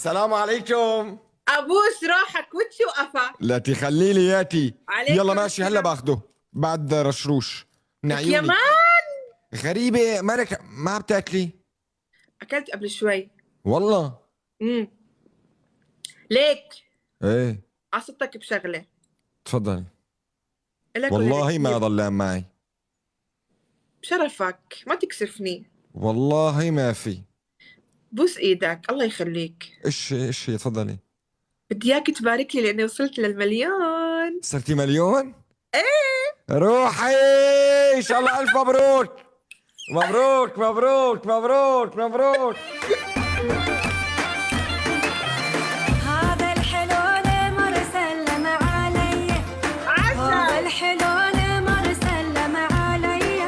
السلام عليكم. ابوس روحك وتشي وقفا. لا تخلي لي ياتي. عليكم يلا ماشي، هلا السلام. باخده بعد رشروش من يا عيوني. مان غريبة مالك ما بتاكلي؟ اكلت قبل شوي. والله. امم ليك ايه عصبتك بشغله. تفضلي. لك والله ما ضلان معي. بشرفك ما تكسفني. والله ما في. بوس ايدك الله يخليك. ايش تفضلي. بدي اياك تبارك لي لاني وصلت للمليون. صرتي مليون؟ ايه روحي ان شاء الله، الف مبروك. مبروك مبروك مبروك مبروك. هذا الحلو مر سلم علي، هذا عسل. الحلو مر سلم علي.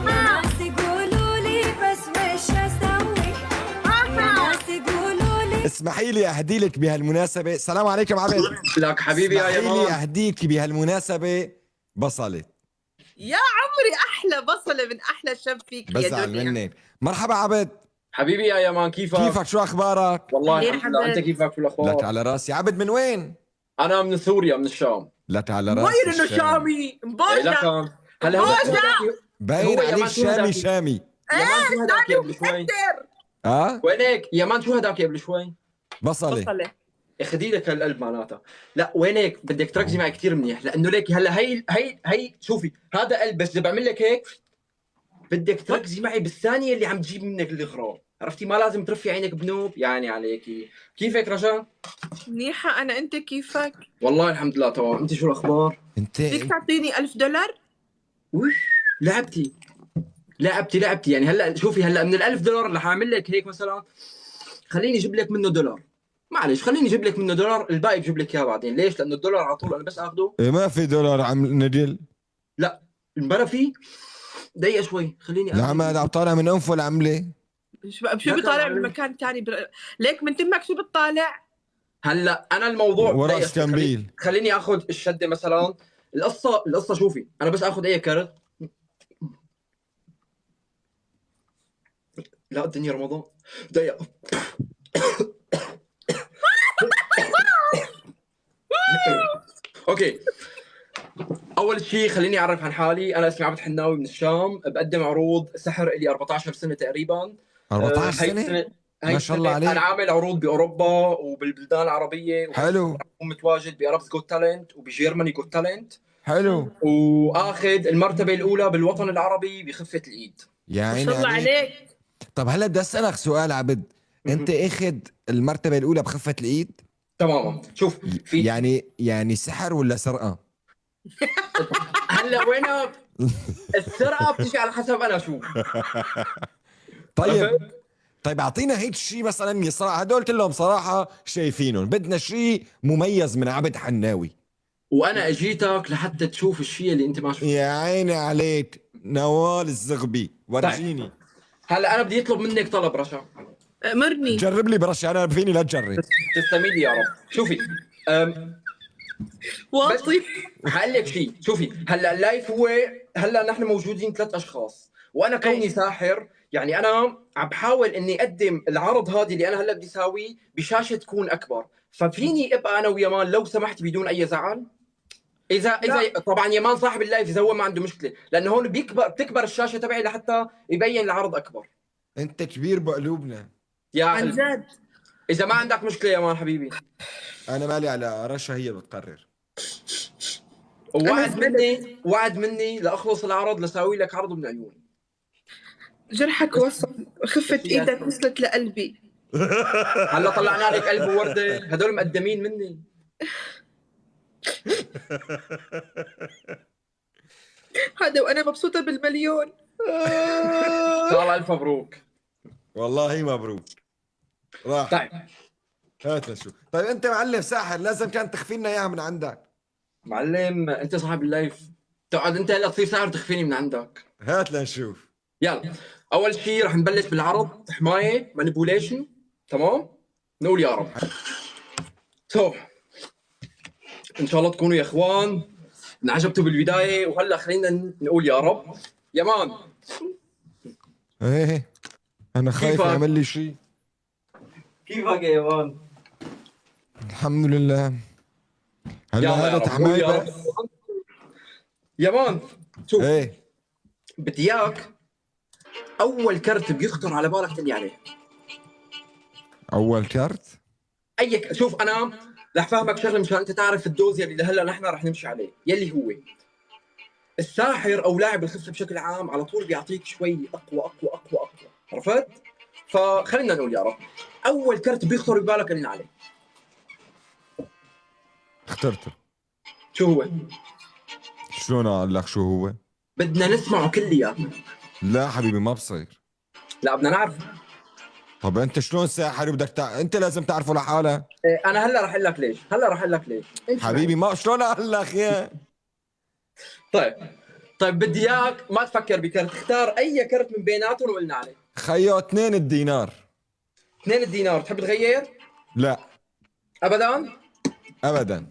ناس يقولوا لي بس وش اسوي، ناس يقولوا لي. اسمحي لي اهدي لك بهالمناسبة، السلام عليكم عبد. لك حبيبي يا اسمحي لي يمان. اهديك بهالمناسبة بصلة. يا عمري احلى بصله من احلى شب فيك يا بزعل دنيا. منك. مرحبا عبد. حبيبي يا يمان، كيفك شو اخبارك؟ والله منيح الحمد لله. حبيبي. انت كيفك شو لك الاخبار؟ على راسي. عبد من وين؟ انا من سوريا، من الشام. لك على راسي. باين انه الشام. شامي إيه مباشر. لك هلا هو باشا. باين هو عليه يمان شو شامي هداك؟ شامي. يمان شو هداك قبل شوي؟ كتر وينك؟ يمان شو هداك قبل شوي؟ بصلة. بصله. اخدي لك هالقلب معناتها. لا وينك؟ بدك تركزي معي كثير منيح، لانه ليك هلا هي شوفي هذا قلب، بس اذا بعمل لك هيك بدك تركزي معي بالثانيه اللي عم تجيب منك الاغراض، عرفتي؟ ما لازم ترفي عينك بنوب يعني عليكي. كيفك رجاء؟ منيحه انا، انت كيفك؟ والله الحمد لله تمام. انت شو الاخبار؟ انت فيك تعطيني $1000؟ وش لعبتي يعني. هلا شوفي، هلا من $1000 اللي حاعمل لك هيك مثلا، خليني اجيب لك منه دولار. معلش خليني اجيب لك منه دولار، الباقي بجيب لك اياه بعدين. ليش؟ لانه الدولار على طول انا بس اخذه. ما في دولار عم نجل. لا مبلا فيه. دقيقه شوي خليني العماد عم طالع من انفه العملة. شو لا بيطالع كان بمكان تاني ليك من تمك شو بتطالع؟ هلا انا الموضوع وراس دقيقة شوي. كمبيل. خليني اخذ الشده مثلا. القصه شوفي، انا بس اخذ اي كارت. لا الدنيا رمضان. دقيقه. اوكي، اول شيء خليني اعرف عن حالي. انا اسمي عبد الحناوي من الشام، بقدم عروض سحر لي 14 سنه تقريبا. 14 هاي سنة؟ السنه ما شاء الله عليك. انا عامل عروض باوروبا وبالبلدان العربيه، حلو وبكون متواجد باربز جوت تالنت وبجيرماني جوت تالنت، حلو. واخذ المرتبه الاولى بالوطن العربي بخفه الايد. يا ما عيني شاء الله عليك. طب هلا بدي اسالك سؤال عبد، انت اخذ المرتبة الاولى بخفة الايد؟ تماما. شوف في يعني سحر ولا سرقة؟ هلا وين السرقه بتجي على حسب انا شو. طيب طيب اعطينا هيك شيء مثلا. صراحة هدول كلهم صراحة شايفينهم، بدنا شيء مميز من عبد حناوي. وانا اجيتك لحتى تشوف الشيء اللي انت ما شفته. يا عيني عليك نوال الزغبي، ورجيني. هلا انا بدي يطلب منك طلب رشا. امرني. جرب لي برشا، انا فيني لا تجرب. تسلمي لي يا رب. شوفي واطي. هقول لك شيء. شوفي هلا اللايف هو، هلا نحن موجودين 3 اشخاص، وانا كوني ساحر يعني انا عم بحاول اني اقدم العرض هذه اللي انا هلا بدي اساويه بشاشه تكون اكبر. ففيني ابقى انا ويمان لو سمحت بدون اي زعل؟ اذا طبعا يمان صاحب اللايف اذا هو ما عنده مشكله، لانه هون بتكبر الشاشه تبعي لحتى يبين العرض اكبر. انت كبير بقلوبنا. يا عن قلبي جد. اذا ما عندك مشكله يا مان حبيبي. انا مالي، على رشا هي بتقرر. وعد مني لاخلص العرض لساوي لك عرض من عيوني. جرحك وصل، خفة ايدك وصلت لقلبي. هلا طلعنا لك قلب وورده، هدول مقدمين مني. هذا وانا مبسوطة بالمليون. ان شاء الله الف مبروك. والله مبروك. راح. طيب هات لشوف. طيب انت معلم ساحر، لازم كان تخفي لنا اياها من عندك. معلم انت صاحب اللايف، تقعد انت هلا تصير ساحر تخفيني من عندك. هات لنشوف. يلا اول شيء رح نبلش بالعرض حمايه مانيبوليشن. تمام، نقول يا رب. ان شاء الله تكونوا يا اخوان انعجبتوا بالبدايه، وهلا خلينا نقول يا رب. يمان ايه انا خايف كيفك؟ يعمل لي شيء. كيفك يا مان؟ الحمد لله. هلا يلا هذا رب، تحماي يا بس. رب. يا مان شوف، ايه بدي اياك اول كرت بيخطر على بالك تقول لي عليه. اول كارت. شوف انا رح فهمك شغله مشان انت تعرف الدوز يلي هلا نحن رح نمشي عليه، يلي هو الساحر او لاعب الخفه بشكل عام على طول بيعطيك شوي اقوى اقوى اقوى اقوى، عرفت؟ فخلينا نقول يا رب اول كرت بيخطر ببالك قلنا عليه اخترته. شو هو؟ شلون اقول لك شو هو؟ بدنا نسمعه كلياتنا. لا حبيبي ما بصير. لا بدنا نعرف. طب انت شلون ساحر بدك انت لازم تعرفه لحالك. انا هلا رح اقول لك ليش، هلا رح اقول لك ليش. انت حبيبي معي. ما شلون اقول لك يا. طيب طيب بدي اياك ما تفكر بكرت، اختار اي كرت من بيناتهم وقلنا عليه. خيو 2 الدينار. 2 الدينار تحب تغير؟ لا ابدا؟ ابدا.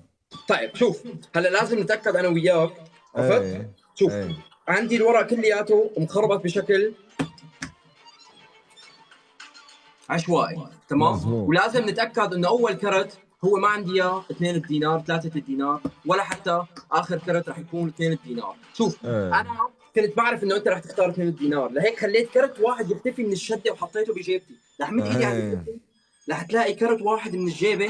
طيب شوف هلا لازم نتاكد انا وياك، عرفت؟ ايه. شوف ايه. عندي الورق كلياته مخربط بشكل عشوائي، تمام؟ مظبوط. ولازم نتاكد انه اول كرت هو ما عندي اياه 2 الدينار 3 الدينار ولا حتى اخر كرت رح يكون 2 الدينار. شوف ايه. انا كنت بعرف انه انت رح تختار 2 الدينار، لهيك خليت كرت واحد يختفي من الشده وحطيته بجيبتي، رح مد ايدي على ايه. جيبتي رح تلاقي كرت واحد من الجيبه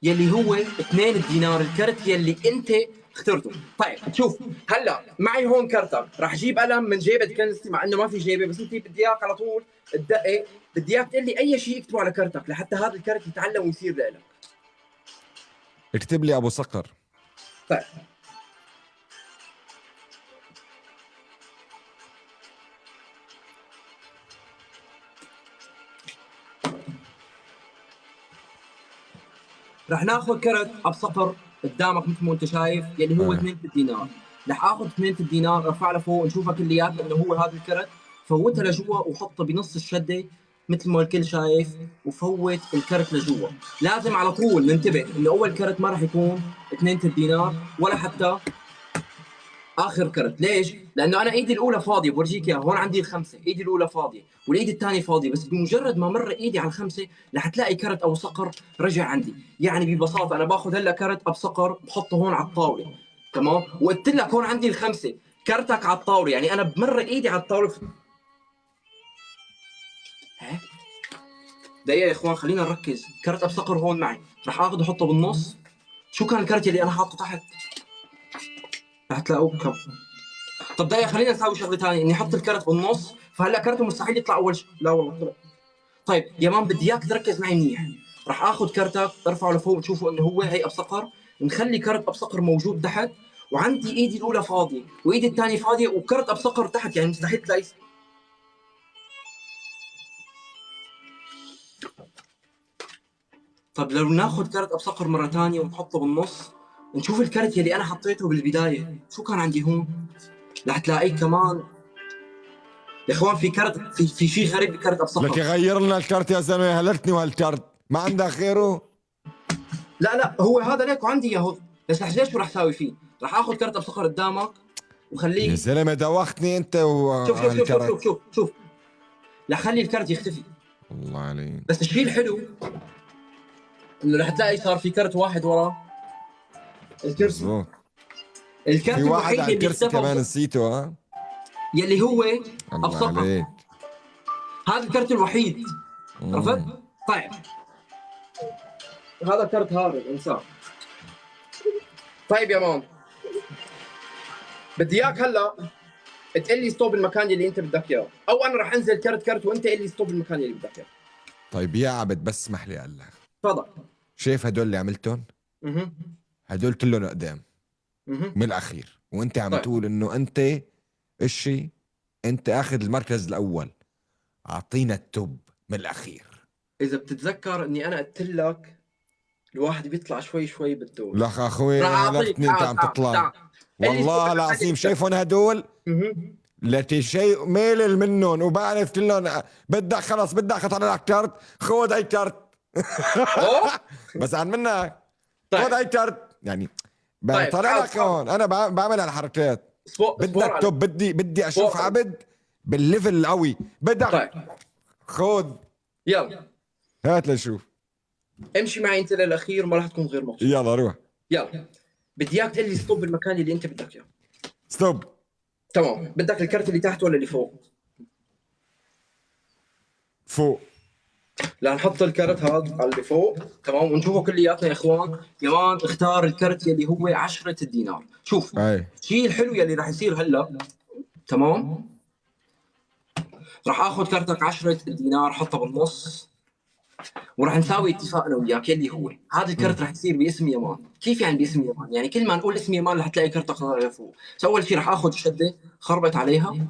يلي هو 2 الدينار، الكرت يلي انت اخترته. طيب شوف هلا معي هون كرتك، رح اجيب قلم من جيبه كنزتي مع انه ما في جيبه، بس انت بدي اياك على طول تدقق، بدي اياك تقول لي اي شيء اكتبه على كرتك لحتى هذا الكرت يتعلم ويصير لك. اكتب لي ابو صقر. طيب رح ناخذ كرت ابو صقر قدامك مثل ما انت شايف يلي هو 2 الدينار، رح اخذ 2 الدينار ارفع لفوق نشوفها كلياتنا انه هو هذا الكرت، فوتها لجوا وحطها بنص الشده مثل ما الكل شايف، وفوت الكرت لجوا. لازم على طول ننتبه انه اول كرت ما رح يكون 2 الدينار ولا حتى اخر كرت. ليش؟ لانه انا ايدي الاولى فاضيه، بورجيك اياها هون عندي الخمسه، ايدي الاولى فاضيه والايد الثانيه فاضيه، بس بمجرد ما مر ايدي على الخمسه رح تلاقي كرت ابو صقر رجع عندي. يعني ببساطه انا باخذ هلا كرت ابو صقر بحطه هون على الطاوله، تمام؟ وقلت لك هون عندي الخمسه، كرتك على الطاوله، يعني انا بمر ايدي على الطاوله دقيقه يا اخوان خلينا نركز. كرت ابو صقر هون معي، رح اخذه احطه بالنص. شو كان الكرت اللي انا حاطه تحت؟ رح تلاقوه كم. طب دقيقة خلينا نسوي شغلة ثانية، اني احط الكرت بالنص، فهلا كرته مستحيل يطلع اول شيء، لا والله طلع. طيب يا مان بدي اياك تركز معي منيح، راح اخذ كرتك ارفعه لفوق تشوفوا انه هو هي ابصقر، نخلي كرت ابصقر موجود تحت، وعندي ايدي الاولى فاضية وايدي الثانية فاضية وكرت ابصقر تحت، يعني مستحيل تلاقي. طب لو ناخذ كرت ابصقر مرة ثانية ونحطه بالنص، نشوف الكرت يلي انا حطيته بالبداية، شو كان عندي هون؟ رح تلاقيه كمان يا اخوان في كرت، في شيء غريب بكرت ابصقر. لك يغير لنا الكارت يا زلمه، هلكتني وهالكارت ما عندك غيره. لا هو هذا ليك وعندي اياه، بس رح شو رح اسوي فيه؟ رح اخذ كرت ابصقر قدامك وخليه. يا زلمه دوختني انت شوف رح خلي الكرت يختفي. الله عليك. بس الشيء الحلو انه رح تلاقي صار في كرت واحد ورا الكرسي. مظبوط. الكرت في واحد الوحيد على اللي الكرسي اختفى كمان نسيته. ها يلي هو الله ابصقر، عليك. هذا الكرت الوحيد، عرفت؟ طيب هذا كرت هارب انسان. طيب يا مان بدي اياك هلا تقول لي ستوب المكان اللي انت بدك اياه، او انا رح انزل كرت وانت قل لي ستوب المكان اللي بدك اياه. طيب يا عبد بس اسمح لي اقول لك، تفضل. شايف هدول اللي عملتهم؟ هدول كلهم قدام من الاخير، وانت عم طيب. تقول انه انت اشي، انت اخذ المركز الاول، اعطينا التوب من الاخير. اذا بتتذكر اني انا قلت لك الواحد بيطلع شوي شوي بالدور. لك اخوي راح أعطيك. هلكتني انت عم تطلع والله العظيم. شايفهم هدول التي شيء ميلل منهم وبعرف كلهم بدك خلص بدك اطلع لك كارت، خذ اي كارت بس عن منك طيب. خذ اي كارت يعني طيب. بطلع لك هون. انا بعمل هالحركات. بدك توب، بدي اشوف عبد بالليفل القوي. بدك طيب خذ يلا هات لنشوف. امشي معي انت للاخير وما راح تكون غير مبسوط. يلا روح. يلا بدي اياك تقول لي ستوب بالمكان اللي انت بدك اياه. ستوب. تمام، بدك الكرت اللي تحت ولا اللي فوق؟ فوق. لا، نحط الكرت هذا على اللي فوق. تمام، ونشوفه كلياتنا يا اخوان. يمان اختار الكرت يلي هو 10 الدينار. شوف اي الشيء الحلو يلي راح يصير هلا. تمام، راح اخذ كرتك 10 الدينار حطه بالنص، وراح نساوي اتفاق انا وياك يلي هو هذا الكرت راح يصير باسم يمان. كيف يعني باسم يمان؟ يعني كل ما نقول اسم يمان رح تلاقي كرتك طالع لفوق. بس اول شيء راح اخذ الشده خربت عليها.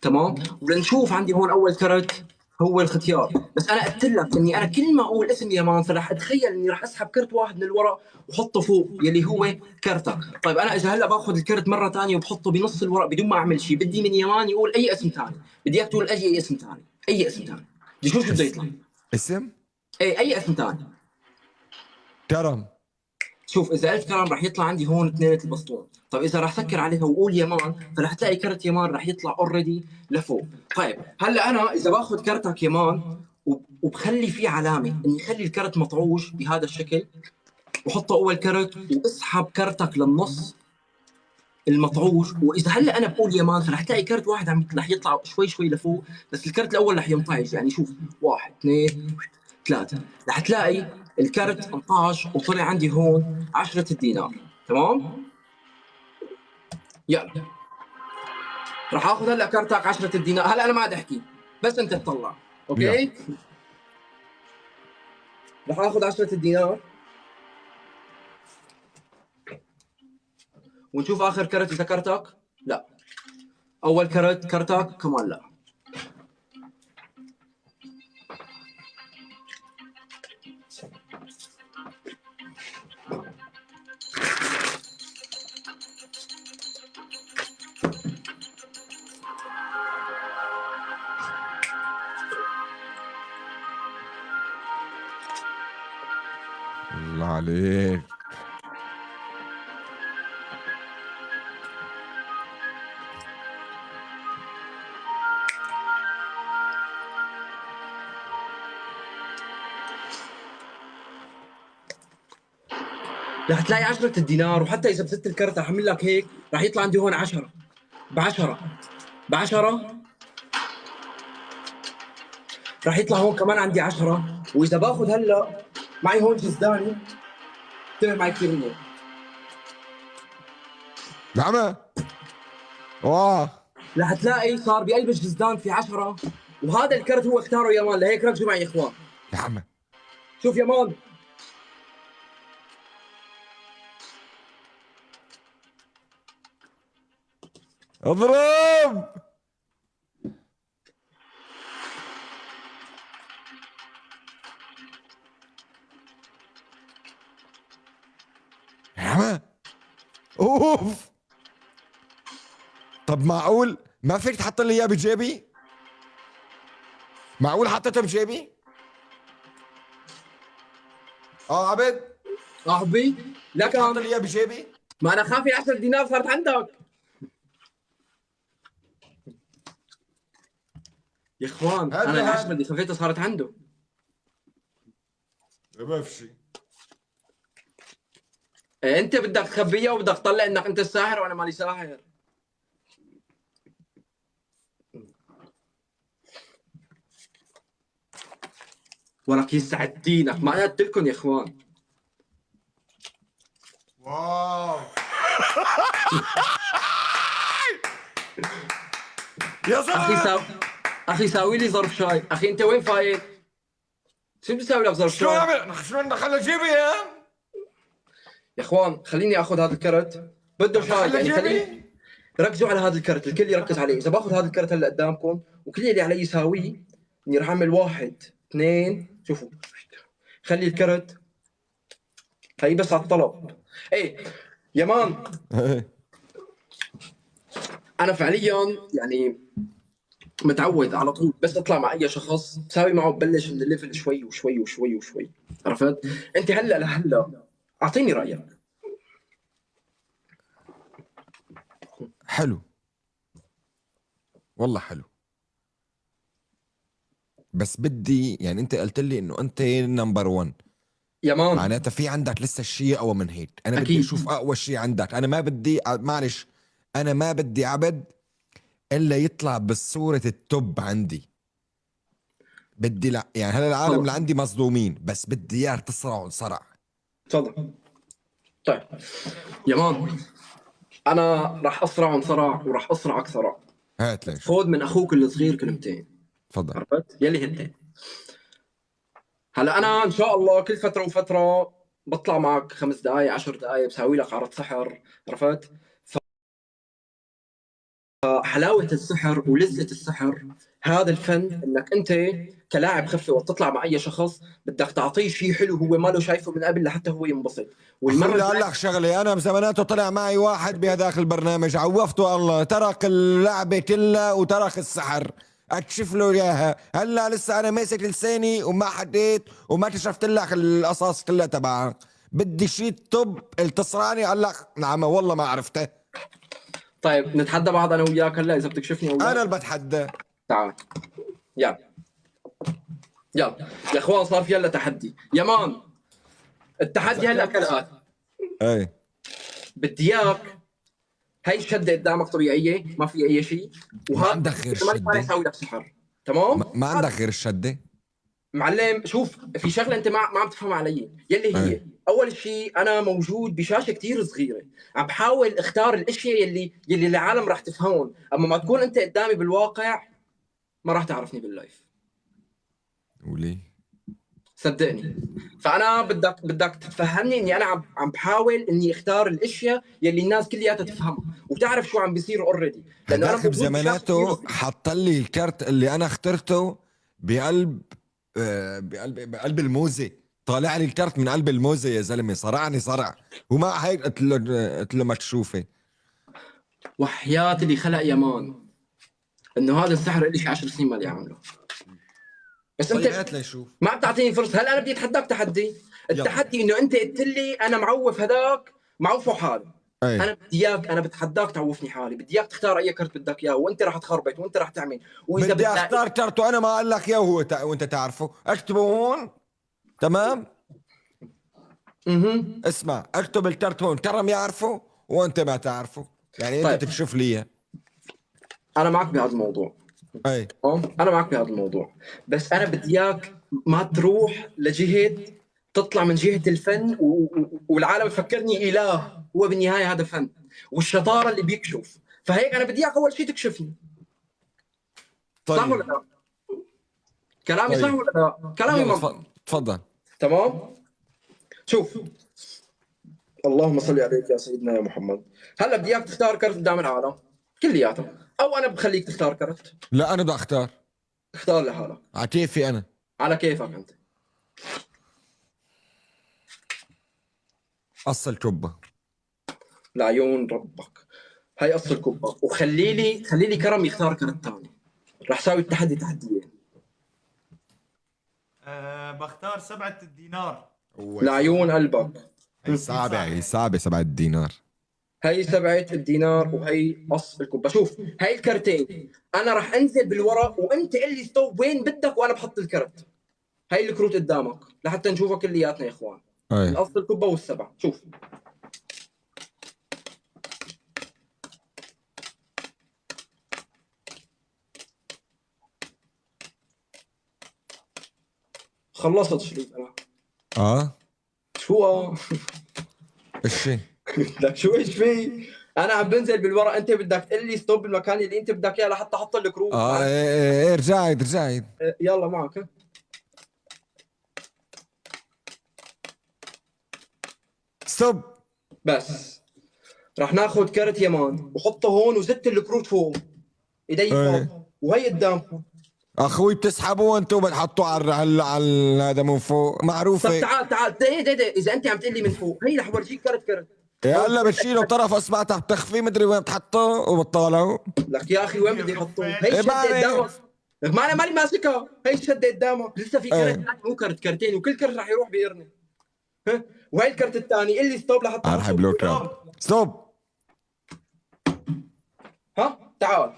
تمام، ولنشوف عندي هون اول كرت هو الختيار. بس انا قلت لك اني انا كل ما اقول اسم يمان فراح اتخيل اني راح اسحب كرت واحد من الورق وحطه فوق يلي هو كرتك. طيب انا اذا هلا باخذ الكرت مره ثانيه وبحطه بنص الورق بدون ما اعمل شيء، بدي من يمان يقول اي اسم ثاني. بدي اياك تقول اي اسم ثاني، اي اسم ثاني. بدي شو بده يطلع؟ اسم اي اسم ثاني. كرم. شوف اذا قلت كرم راح يطلع عندي هون اثنين البسطون. طيب اذا راح سكر عليها واقول يمان فراح تلاقي كرت يمان راح يطلع اوريدي لفوق. طيب هلا انا اذا باخذ كرتك يمان وبخلي فيه علامه اني خلي الكرت مطعوج بهذا الشكل وحطه اول كرت واسحب كرتك للنص المطعوج. واذا هلا انا بقول يمان فراح تلاقي كرت واحد راح يطلع شوي شوي لفوق، بس الكرت الاول راح ينطعج. يعني شوف 1 2 3 رح تلاقي الكرت انطعش وطلع عندي هون 10 الدينار. تمام، يلا راح اخذ هلا كرتك 10 الدينار. هلا انا ما عاد احكي بس انت تطلع. اوكي يلا. راح اخذ 10 الدينار ونشوف اخر كرت اذا كرتك. لا، اول كرتك كمان لا. الله عليك. رح تلاقي 10 الدينار، وحتى اذا بست الكرت رح اعمل لك هيك رح يطلع عندي هون 10 ب10 ب10 رح يطلع هون كمان عندي 10. واذا باخذ هلا معي هون جزداني، انتبه معي كثير منيح. نعم. واه رح تلاقي صار بقلب الجزدان في 10، وهذا الكرت هو اختاره يمان. لهيك ركزوا معي يا اخوان. نعم. شوف يمان، اضرب. نعم. اوف. طب معقول ما فيك تحط لي اياه بجيبي؟ معقول حطيته بجيبي؟ عبد صاحبي لك حط لي اياه بجيبي؟ ما انا خافي 10 دينار صارت عندك يا اخوان. هذا انا هذا. العشرة اللي خفيتها صارت عنده. ما في شيء. انت بدك تخبيها وبدك تطلع انك انت الساحر وانا مالي ساحر. ولك يسعد دينك، ما قلت لكم يا اخوان. واو. يا اخي زلمه اخي ساوي لي ظرف شاي. اخي انت وين فايت؟ شو بدي اسوي لك ظرف شو شاي؟ عمل؟ شو دخل جيبي يا يا اخوان خليني اخذ هذا الكرت. بده شاي يعني خليني. ركزوا على هذا الكرت، الكل يركز عليه. اذا باخذ هذا الكرت هلا قدامكم وكل اللي علي يساويه اني راح اعمل 1 2. شوفوا خلي الكرت هي بس على الطلب. ايه يمان، انا فعليا يعني متعود على طول بس اطلع مع اي شخص بساوي معه ببلش من الليفل شوي وشوي وشوي وشوي. عرفت؟ انت هلا لهلا اعطيني رايك. حلو والله حلو. بس بدي يعني انت قلت لي انه انت نمبر 1، يا مان معناتها في عندك لسه شيء اقوى من هيك. انا بدي أكيد. اشوف اقوى شيء عندك. انا ما بدي معلش، انا ما بدي عبد الا يطلع بالصورة التوب عندي. بدي لا يعني هلا العالم خلص. اللي عندي مصدومين، بس بدي اياه تصرع صرع. تفضل. طيب يا مان، انا راح اسرع صراع وراح اسرعك صراع. هات ليش. خذ من اخوك الصغير كلمتين، تفضل. عرفت يلي هن. هلا انا ان شاء الله كل فتره وفتره بطلع معك 5 دقائق 10 دقائق بساوي لك عرض سحر، عرفت؟ فحلاوه السحر ولذه السحر هذا الفن، انك انت كلاعب خفي وقت تطلع مع اي شخص بدك تعطيه شيء حلو هو ما له شايفه من قبل لحتى هو ينبسط. والمرة والمره اقول لك شغلة، انا بزماناته طلع معي واحد بهذاك البرنامج عوفته الله، ترك اللعبة كلها وترك السحر، اكشف له اياها. هلا لسه انا ماسك لساني وما حديت وما كشفت لك القصص كلها تبعها. بدي شيء توب التصراني. قال لك نعم والله ما عرفته. طيب نتحدى بعض انا وياك هلا اذا بتكشفني او انا لا. اللي بتحدى. تعال يلا يلا يا اخوان، صار في هلا تحدي يا مان. التحدي هلا كالاتي، اي بدي اياك هاي الشده قدامك طبيعيه ما في اي شيء، ما عندك غير ما الشدة؟ يساوي لك سحر، تمام؟ ما عندك غير الشدة؟ معلم شوف، في شغله انت ما عم تفهم علي يلي هي. أي. اول شيء انا موجود بشاشه كتير صغيره، عم بحاول اختار الاشياء يلي العالم راح تفهمون، اما ما تكون انت قدامي بالواقع ما راح تعرفني باللايف، وليه؟ صدقني. فانا بدك تتفهمني اني انا عم بحاول اني اختار الاشياء يلي الناس كلياتها تفهمها وتعرف شو عم بيصير اوريدي، لانه انا هداك موجود بشاشة بزماناته كتير. حط لي الكارت اللي انا اخترته بقلب بقلب الموزه. طالع لي الكارت من قلب الموزه يا زلمه، صرعني صرع. ومع هيك قلت له ما تشوفي. وحياة اللي خلق يمان انه هذا السحر لي شي 10 سنين ما لي عامله، بس طيب انت هات ليشوف. ما عم تعطيني فرصه. هلا انا بدي اتحداك تحدي. التحدي انه انت قلت لي انا معوف هذاك معوفه حالي. ايه انا بدي اياك، انا بتحداك تعوفني حالي، بدي اياك تختار اي كرت بدك اياه وانت راح تخربط وانت راح تعمل. واذا بدي بدك اختار كارت وانا ما اقول لك اياه وانت تعرفه. اكتبه هون تمام. اسمع، اكتب الكارت هون، كرم يعرفه وانت ما تعرفه، يعني طيب. انت تكشف لي اياه. انا معك بهذا الموضوع، اي انا معك بهذا الموضوع، بس انا بدي اياك ما تروح لجهه، تطلع من جهه الفن والعالم يفكرني اله. هو بالنهايه هذا فن والشطاره اللي بيكشف، فهيك انا بدي اياك اول شيء تكشفني. طيب. صح ولا لا؟ كلامي طيب. صح ولا لا؟ كلامي يلا مضبوط. تفضل. تمام. شوف، اللهم صل عليك يا سيدنا يا محمد. هلا بدي اياك تختار كرت قدام العالم كلياتهم، او انا بخليك تختار كرت. لا انا بدي اختار اختار لحالك على كيفي انا. على كيفك انت. قص الكبه. لعيون ربك، هاي قص الكبه. خلي لي كرم يختار كرت ثاني. رح ساوي التحدي تحديين. بختار 7 الدينار. لعيون قلبك، هي صعبة، هي صعبة 7 دينار. هي 7 الدينار وهي قص الكبه. شوف هاي الكرتين انا رح انزل بالورق وانت قل لي ستوب وين بدك وانا بحط الكرت. هاي الكروت قدامك لحتى نشوفها كلياتنا يا اخوان. اي القص الكبه والسبع. شوف خلصت شريط انا. شو الشي لك شو ايش في؟ انا عم بنزل بالورق، انت بدك تقول لي ستوب بالمكان اللي انت بدك اياه لحتى احط الكروت. ايه رجعي رجعي. يلا معك. ستوب. بس رح ناخذ كرت يمان وحطه هون وزت الكروت فوق ايدي فوق وهي قدامكم. اخوي بتسحبوا وانتم بتحطوا على هذا من فوق، معروفه. طب تعال اذا انت عم تقول لي من فوق، هي رح ورجيك كرت. هلا بتشيله بطرف اصبع تحت بتخفيه مدري وين بتحطه وبتطالعوا. لك يا اخي وين بدي احطه؟ هي إيه الشده بعرف. قدامك. لك ما انا ماني ماسكها، هي الشده قدامك. لسه في كرت ثاني مو كرتين وكل كرت رح يروح بقرني. ها وهي الكرت الثاني اللي ستوب لحتى ارحب بلوك. ستوب. ها تعال.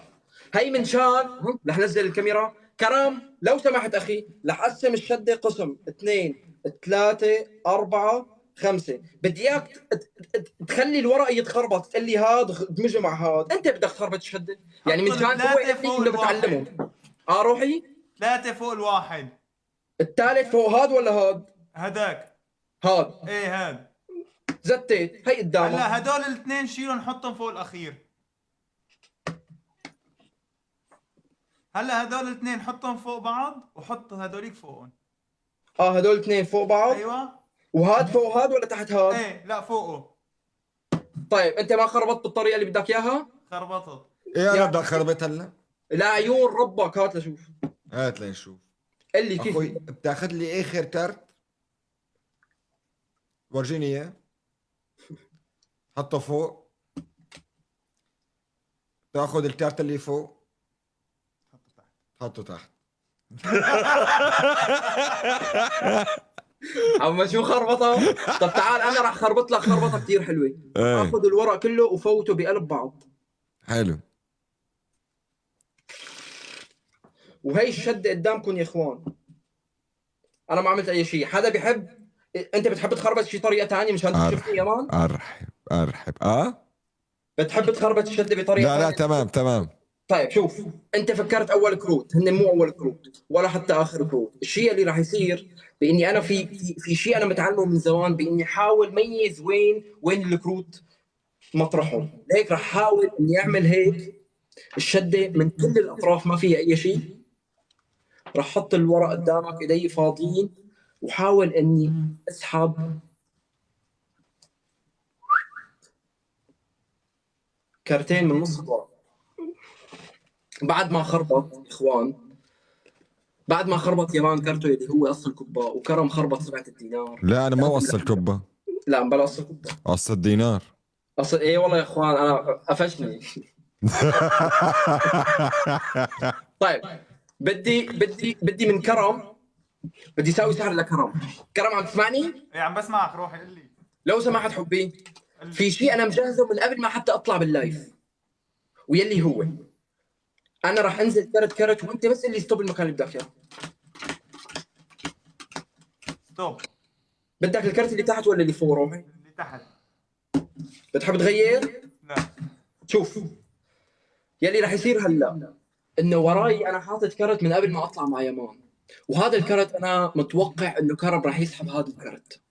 هي من شان رح نزل الكاميرا. كرم لو سمحت اخي رح اقسم الشده قسم 2 3 4 5. بدي اياك تخلي الورق يتخربط، تقول لي هذا دمجه مع هذا، انت بدك تخربط الشده يعني من حط كان هو الثلاثة فوق انه الواحد. بتعلمه. روحي 3 فوق الواحد. الثالث فوق هاد ولا هاد؟ هداك. هاد ايه هاد. زتت هي قدامك. هلا هدول الاثنين شيلهم نحطهم فوق الاخير. هلا هدول الاثنين حطهم فوق بعض وحط هدوليك فوقهم. هدول اثنين فوق بعض. ايوه. وهاد فوق هاد ولا تحت هاد؟ ايه لا فوقه. طيب انت ما خربطت بالطريقه اللي بدك اياها؟ خربطت. ايه انا بدي اخربط هلا؟ لا عيون ربك، هات لشوف. هات لنشوف. قل لي كيف. اخوي بتاخذ لي اخر كارت، ورجيني اياه، حطه فوق، تاخذ الكارت اللي فوق حطه تحت. اما شو خربطه؟ طب تعال انا راح خربط لك خربطه كثير حلوه. ايه. اخذ الورق كله وفوته بقلب بعض، حلو. وهي الشده قدامكم يا اخوان. انا ما عملت اي شيء. حدا بيحب، انت بتحب تخربط شي طريقه ثانيه مشان تشوفني يا مان؟ ارحب بتحب تخربط الشده بطريقه لا ثانية؟ تمام. طيب شوف، انت فكرت اول كروت، هن مو اول كروت ولا حتى اخر كروت. الشيء اللي راح يصير باني انا في شيء انا متعلمه من زمان، باني احاول ميز وين الكروت مطرحهم. ليك راح احاول اني اعمل هيك الشده من كل الاطراف ما فيها اي شيء. راح احط الورق قدامك، ايدي فاضيين، وحاول اني اسحب كرتين من نص الورق. بعد ما خربط يا اخوان، بعد ما خربط يمان كرته اللي هو قص الكبه، وكرم خربط 7 الدينار. لا انا ما وصل كبه، لا بلا قص الكبه. قص الدينار. اصل ايه والله يا اخوان انا قفشني. طيب بدي من كرم، بدي اسوي سحر لكرم. كرم عم تسمعني؟ ايه عم بسمعك، روحي قل لي. لو سمحت حبي، في شيء انا مجهزه من قبل ما حتى اطلع باللايف، ويلي هو انا راح انزل كرت وانت بس اللي ستوب المكان اللي بدك اياه. ستوب. بدك الكرت اللي تحت ولا اللي فوق روحي؟ اللي تحت. بتحب تغير؟ لا. شوف يلي راح يصير هلا انه وراي انا حاطط كرت من قبل ما اطلع مع يمان، وهذا الكرت انا متوقع انه كرم راح يسحب هذا الكرت،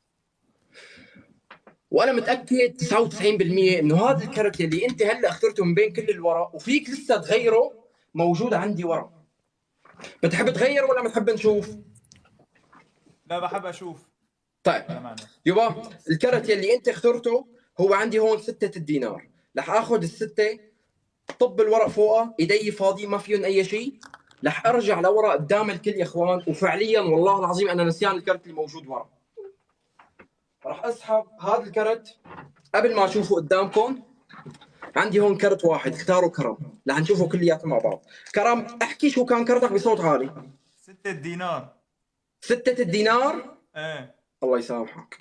وانا متاكد 99% انه هذا الكرت يلي انت هلا اخترته من بين كل الورق وفيك لسه تغيره موجود عندي ورق. بتحب تغير ولا بتحب نشوف؟ لا بحب اشوف. طيب يبا الكرت يلي انت اخترته هو عندي هون 6 الدينار. رح اخذ الستة، طب الورق فوقها، ايدي فاضي ما فيهم اي شيء. رح ارجع لورا قدام الكل يا اخوان، وفعليا والله العظيم انا نسيان الكرت اللي موجود ورا. رح اسحب هذا الكرت قبل ما اشوفه قدامكم. عندي هون كرت واحد، اختاروا كرم، رح نشوفه كلياتنا مع بعض. كرم احكي شو كان كرتك بصوت عالي. 6 دينار. 6 الدينار؟ ايه. الله يسامحك.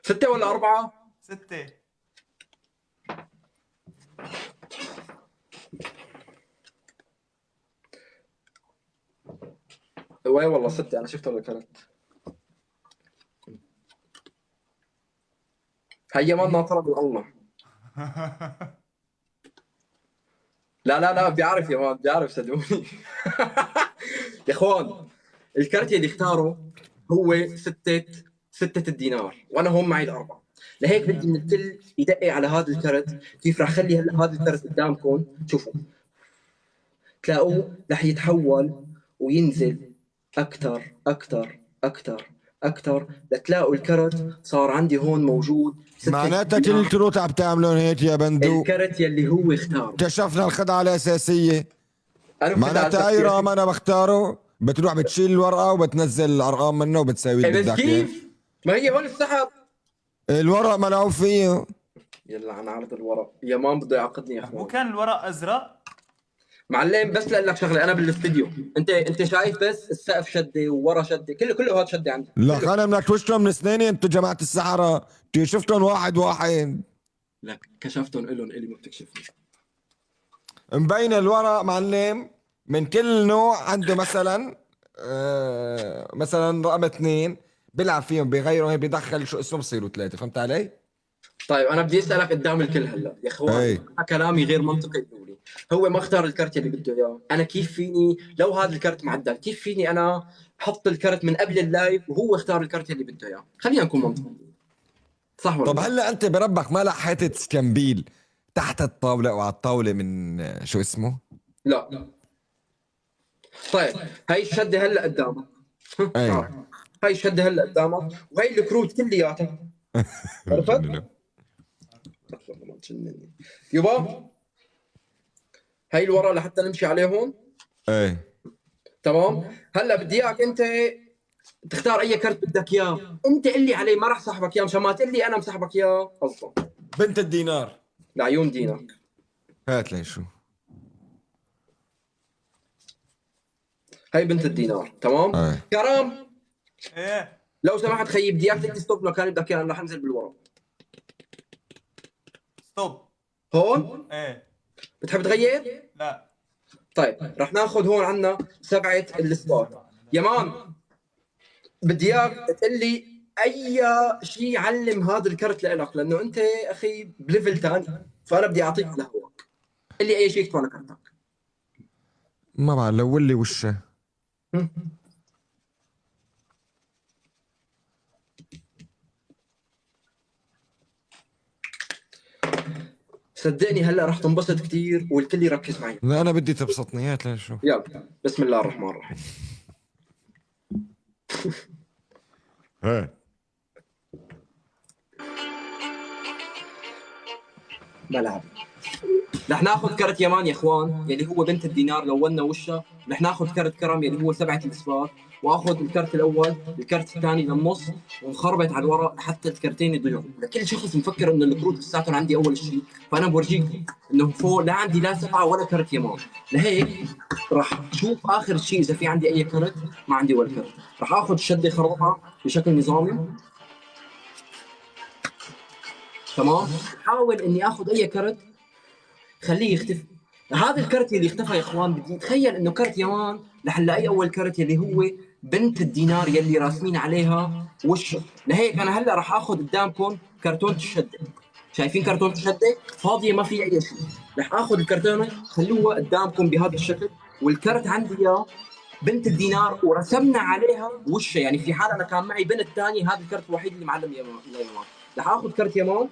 6 ولا 4؟ 6. وين والله 6 انا شفته بالكرت. هي ما ناطره من الله. لا بيعرف يا مان، بيعرف صدقوني. يا اخوان الكرت اللي اختاره هو 6 الدينار، وانا هون معي الاربعه. لهيك بدي من الكل يدقق على هذا الكرت. كيف راح اخلي هذا الكرت قدامكم؟ شوفوا تلاقوه رح يتحول وينزل اكثر اكثر اكثر اكثر، لتلاقوا الكرت صار عندي هون موجود. معناتها كل الكروت عم تعملون هيك يا بندو؟ الكرت يلي هو اختاره. اكتشفنا الخدعه الاساسيه. انا معناتها اي رقم انا بختاره بتروح بتشيل الورقه وبتنزل الارقام منه وبتساوي اللي بس بدك اياه. كيف؟ ما هي هون السحب. الورق ملعوب فيه. يلا عن عرض الورق يا مان بده يعقدني يا مو اخوان. كان الورق ازرق؟ معلم بس لاقول لك شغله، انا بالاستديو انت شايف بس السقف شده وورا شده، كله هذا شده عندي. لك انا بدك توشتهم من سنيني انتو جماعه السحره، شفتهم واحد واحد. لك كشفتهم الهم، الي ما بتكشفني. مبين الورق معلم من كل نوع عنده مثلا مثلا رقم 2 بيلعب فيهم بيغيروا هيك بيدخل شو اسمه بصيروا 3. فهمت علي؟ طيب انا بدي اسالك قدام الكل هلا يا اخوان، اي كلامي غير منطقي تقولي. هو ما اختار الكرت اللي بده اياه، انا كيف فيني لو هذا الكرت معدل كيف فيني انا احط الكرت من قبل اللايف وهو اختار الكرت اللي بده اياه؟ خلينا نكون منطقيين، صح ولا طب لا؟ هلا انت بربك ما لحيت سكمبيل تحت الطاولة وعلى الطاولة من شو اسمه؟ لا. طيب هاي الشده هلا قدامك. اي تعال، هاي الشده هلا قدامك وهي الكروت كلياتها، عرفت؟ استغفر الله تجنني. يبا هاي الورق لحتى نمشي عليه هون. اي تمام، هلا بدي اياك انت تختار اي كرت بدك اياه، انت قل لي عليه، ما راح سحبك اياه مشان ما تقول لي انا مسحبك اياه اصلا. بنت الدينار لعيون دينك. هات لي شو. هاي بنت الدينار، تمام. اي كرم ايه لو سمحت خيي بدي اياك تدي ستوب مكان بدك اياه، انا رح انزل بالورق. ستوب. هون ايه. بتحب تغير؟ لا. طيب رح ناخذ هون عندنا 7 السبات. يمان بدي اياك تقول لي اي شيء يعلم هذا الكرت لإلك، لانه انت اخي بليفل ثاني، فانا بدي اعطيك لهواك. قل لي اي شيء يكتب على كرتك. ما بعرف لو لي وشه. صدقني هلا رح تنبسط كثير والكل يركز معي. لا انا بدي تبسطني. هات لي شو. يلا بسم الله الرحمن الرحيم. هات ملعب. رح ناخذ كرت يمان يا اخوان يلي هو بنت الدينار لونا وشها، رح ناخذ كرت كرم يلي هو 7 الاصفار، واخذ الكرت الاول الكرت الثاني للنص ونخربط على الورق حتى الكرتين يضيعوا. لكل شخص مفكر انه الكروت لساتهم عندي اول شيء، فانا بورجيك انه فوق لا عندي لا 7 ولا كرت يمان. لهيك راح اشوف اخر شيء اذا في عندي اي كرت، ما عندي ولا كرت. راح اخذ الشده خربطها بشكل نظامي، تمام. حاول اني اخذ اي كرت خليه يختفي. هذا الكرت اللي اختفى يا اخوان بدي اتخيل انه كرت يمان رح نلاقي اول كرت يلي هو بنت الدينار يلي راسمين عليها وشه. لهيك انا هلا راح اخذ قدامكم كرتونه الشده، شايفين كرتونه الشده فاضيه ما في اي شيء. راح اخذ الكرتونه خلوها قدامكم بهذا الشكل، والكرت عندي اياه بنت الدينار ورسمنا عليها وشه، يعني في حال انا كان معي بنت ثانيه هذا الكرت الوحيد اللي معلم يمان. راح اخذ كرت يمان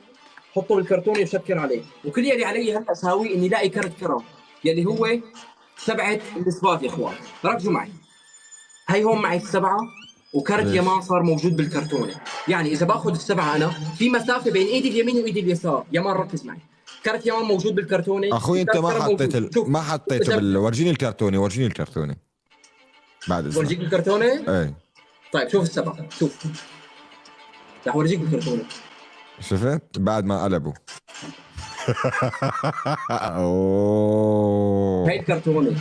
حطه بالكرتون يسكر عليه، وكل يلي علي هلا اساويه اني لاقي كرت كرم يلي هو 7 الاثبات يا اخوان. ركزوا معي، هي هون معي ال7 وكرت ليش؟ يمان صار موجود بالكرتونه، يعني اذا باخذ ال7 انا في مسافه بين ايدي اليمين وايدي اليسار. يمان ركز معي، كرت يمان موجود بالكرتونه اخوي انت وكرت ما كرم حطيت موجود. شوف ما حطيته ورجيني الكرتوني. ورجيني الكرتوني بعد اذنك. ورجيك الكرتونه. اي طيب شوف ال7، شوف رح اورجيك الكرتونه. شفت بعد ما قلبوا. اوه هاي الكرتونه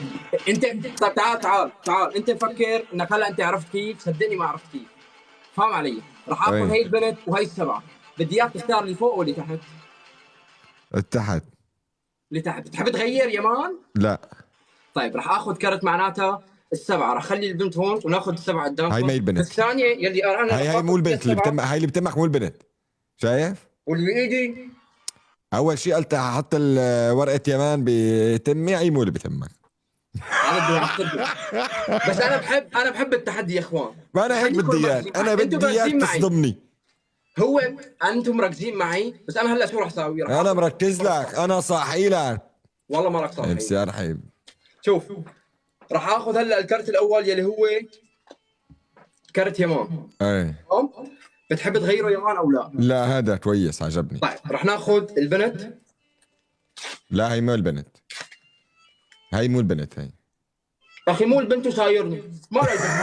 انت. طيب تعال انت مفكر انك هلا انت عرفت كيف؟ صدقني ما عرفت كيف، فاهم علي؟ راح اخذ وين؟ هي البنت وهي ال7. بدي اياك تختار اللي فوق واللي تحت. تحت. اللي تحت. بتحب تغير يا مان؟ لا طيب راح اخذ كرت معناتها ال7، راح اخلي البنت هون وناخذ ال7 قدامكم. هاي ما هي البنت. الثانيه يلي انا هاي مو البنت اللي بتمك. هاي اللي بتمك مو البنت. شايف؟ واللي بايدي اول شيء قلت حط ورقه يمان بتمي. هي مو اللي بتمك. هذا بده يعصبني. بس انا بحب التحدي يا اخوان. ما انا هيك خليكم بدي مركزين اياك. انا معي. انتوا بدي اياك مركزين معي. تصدمني. هو انتم مركزين معي، بس انا هلا شو راح اسوي؟ راح انا آخذ- مركز لك. انا صاحي لك. والله ما راح صاحي. امسي يا رحيب. شوف راح اخذ هلا الكرت الاول يلي هو كرت يمان، اي تمام؟ بتحب تغيره يمان او لا؟ لا هذا كويس عجبني. طيب راح ناخذ البنت. لا هي مو البنت. هي مو البنت. هي اخي مو البنت وسايرني ما له البنت.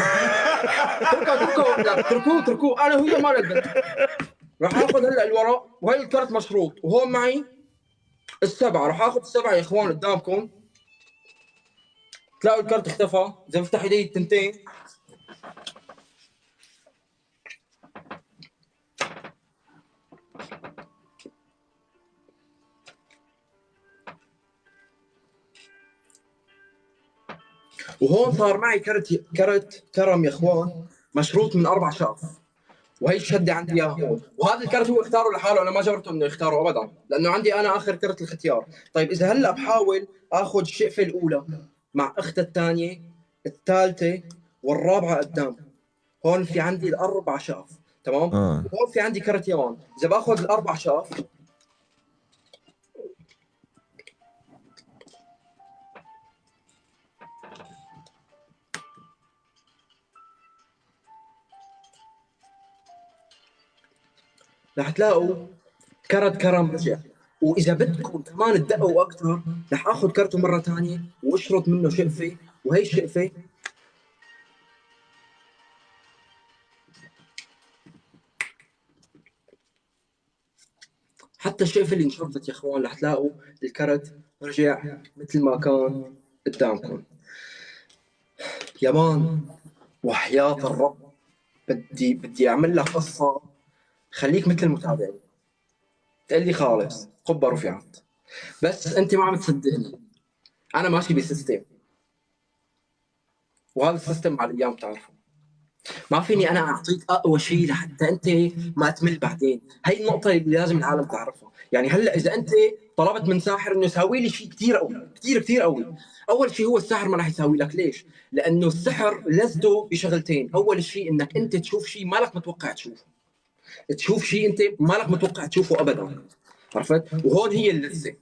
تركوه انا وهي ما له البنت. راح اخذ هلا الورق وهي الكرت مشروط وهون معي ال7. راح اخذ ال7 يا اخوان قدامكم، تلاقوا الكرت اختفى. اذا بفتح ايدي التنتين وهون صار معي كرت كرم يا اخوان مشروط من 4 شقف، وهي الشده عندي اياها هون، وهذا الكرت هو اختاره لحاله، انا ما جبرته انه يختاره ابدا، لانه عندي انا اخر كرت الختيار. طيب اذا هلا بحاول اخذ الشقفه الاولى مع اختها الثانيه، الثالثه والرابعه قدام، هون في عندي الاربع شقف، تمام؟ هون في عندي كرت يوان، اذا باخذ الاربع شقف رح تلاقوا كرت كرم رجع. واذا بدكم كمان تدققوا اكثر رح اخذ كرته مره ثانيه واشرط منه شقفه، وهي الشقفه حتى الشقفه اللي انشرطت يا اخوان رح تلاقوا الكرت رجع مثل ما كان قدامكم. يا مان وحياة الرب بدي اعمل لك قصه، خليك مثل المتابعين. تقول لي خالص قبه رفعت، بس انت ما عم تصدقني، انا ماشي بسيستم، وهذا السيستم مع الايام بتعرفه. ما فيني انا اعطيك اقوى شيء لحتى انت ما تمل بعدين، هي النقطه اللي لازم العالم تعرفها. يعني هلا اذا انت طلبت من ساحر انه يسوي لي شيء كثير قوي كثير قوي، اول شيء هو الساحر ما راح يسوي لك. ليش؟ لانه السحر لذته بشغلتين، اول شيء انك انت تشوف شيء مالك متوقع تشوفه، تشوف شيء انت مالك متوقع تشوفه ابدا، عرفت؟ وهون هي اللذه.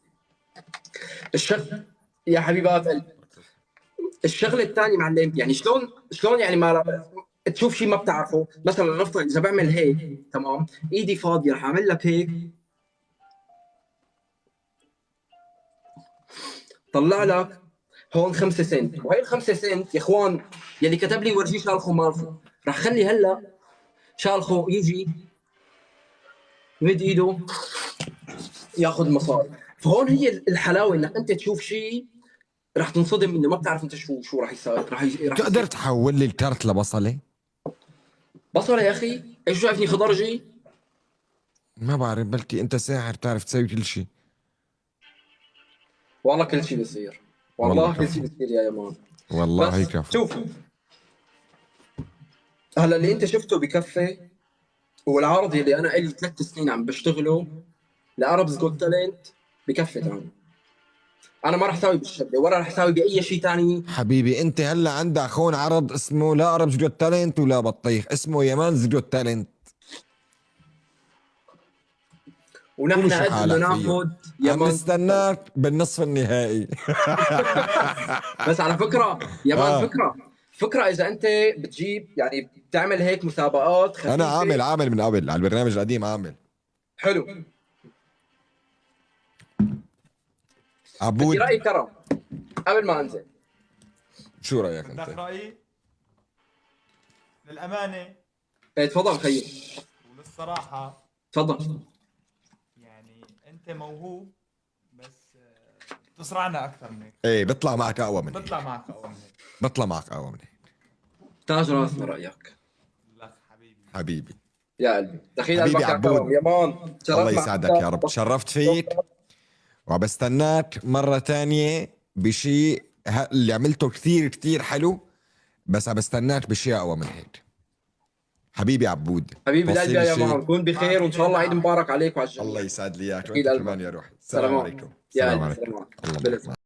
يا حبيبات قلبي، الشغله الثانيه معلم، يعني شلون يعني ما تشوف شيء ما بتعرفه. مثلا نفترض اذا بعمل هيك، تمام، ايدي فاضيه رح اعمل لك هيك، طلع لك هون 5 سنت، وهي ال5 سنت يا اخوان يلي كتب لي ورجيه شالخو مالخو، رح خلي هلا شالخو يجي يمد ايده ياخذ مصاري. فهون هي الحلاوه، انك انت تشوف شيء رح تنصدم انه ما بتعرف انت شو رح يصير. رح تقدر تحول لي الكارت لبصله؟ بصله يا اخي؟ ايش شايفني خضرجي؟ ما بعرف، بلكي انت ساحر تعرف تسوي كل شيء. والله كل شيء بيصير، والله كل شيء بيصير يا يمان. والله بس كفو. شوف هلا اللي انت شفته بكفي هو العرض اللي انا لي 3 سنين عم بشتغله لاربز جوت تالنت، بكفي تمام. انا ما رح اسوي بالشده ولا رح اسوي باي شيء ثاني. حبيبي انت هلا عندك اخون عرض اسمه لا اربز جوت تالنت ولا بطيخ، اسمه يمانز جوت تالنت، ونحن ومش قد حالك بدنا فيه. ناخذ عم نستناك بالنصف النهائي. بس على فكره يا مان، فكره اذا انت بتجيب يعني بتعمل هيك مسابقات خفيفه. انا عامل من قبل على البرنامج القديم عامل. حلو. عبود بدي رايي كرم قبل ما انزل، شو رايك بدك انت؟ رأيي؟ للأمانة ايه تفضل خيي، وللصراحة تفضل. يعني أنت موهوب، بس بتصرعنا أكثر من هيك، ايه بيطلع معك اقوى من هيك، بطلع معك أول من هيك. بيطلع معك اقوى من هيك. تاج راسنا رايك لك حبيبي. حبيبي يا قلبي، دخيل حبيبي قلبك يا عبود. كرم يا مان. الله يسعدك يا رب، تشرفت فيك وبستناك مرة تانية بشيء اللي عملته كثير حلو، بس بستناك بشيء اقوى من هيك. حبيبي عبود، حبيبي توصيلي القلب يا شيء. مان، كون بخير وان شاء الله عيد مبارك عليك وعلى الجميع. الله يسعد لي اياك، أكيد وانت قلبك. كمان يا روحي. سلام السلام عليكم. عليكم. يا السلام قلبي عليكم. سلام. الله معك.